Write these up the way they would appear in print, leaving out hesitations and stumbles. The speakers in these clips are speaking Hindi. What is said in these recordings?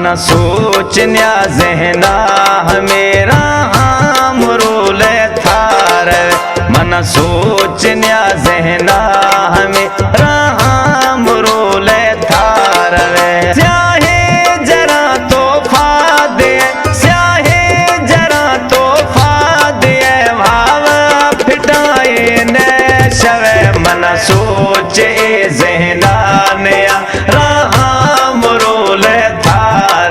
मन सोच न्या जहना मेरा मरोले थार मन सोच न्या जहना मेरा मरोले थार स्याहे जरा तोहफा दे स्याहे जरा तोहफा दे भाव फिटाए ने शवे मन सोच जहना नया मरोले थार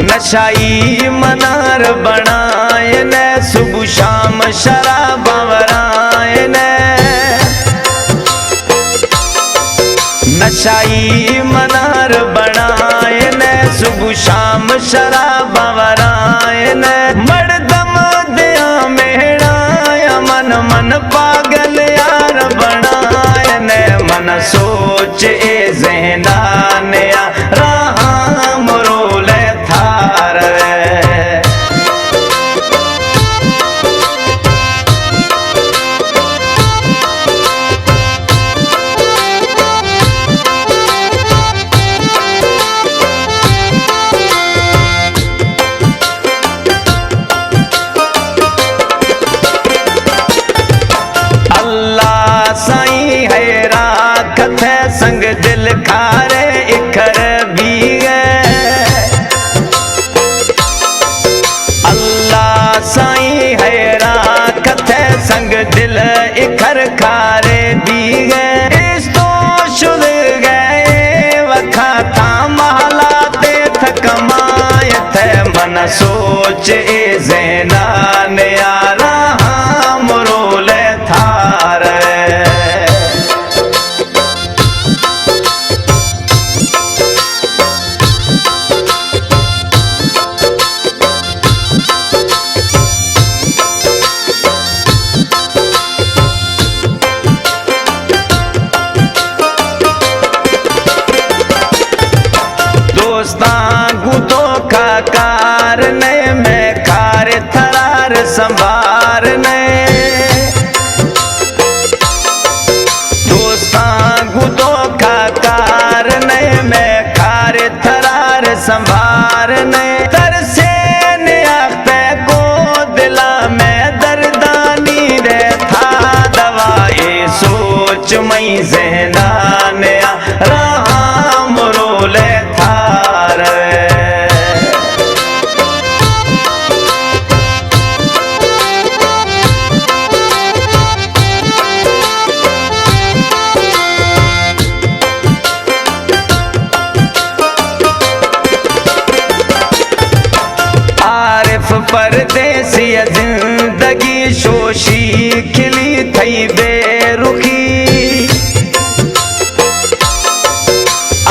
नशाई मनार बनाए ने सुबह शाम शराब वराए ने नशाई मनार बनाए ने सुबह शाम शराब वराए ने मर्दम दिया मेहराया मन मन पागल यार बनाए ने मन सोच जहना नया राम रोले थार अल्लाह साईं है राखत है संग दिल खारे इखर भी अल्लाह साईं है राखत है संग दिल इखर खारे भी इस तो शुल गए वखा था महला ते थकमाए थे मन सोच जहना नयारा मरोले थार दोस्तां गुतो का कारने में खार थरार संभारने दोस्तां गुतो का कारने में खार थरार संभारने तरसे नया पे को दिला में दर्दानी रे था दवाए सोच मई जहना नया राम रोले थार आरिफ परदेसी जिंदगी शोशी खिली थई बेरुखी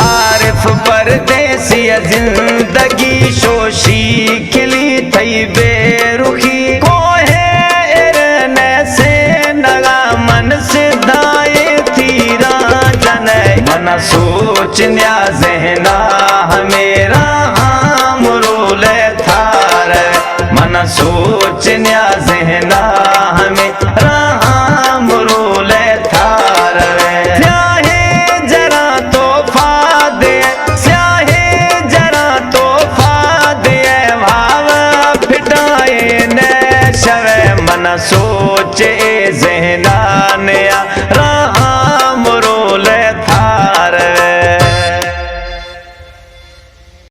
आरिफ परदेसी जिंदगी शोशी खिली थई बेरुखी कोहे इरने से नगा मन सिधाए थीरा जने मन सोच न्या जहना मेरा मरोले थार मन सोच न्या जहना मेरा मरोले थार स्याहे जरा तोहफा दे स्याहे जरा तोहफा दे भाव फिटाए ने शवे मन सोच जहना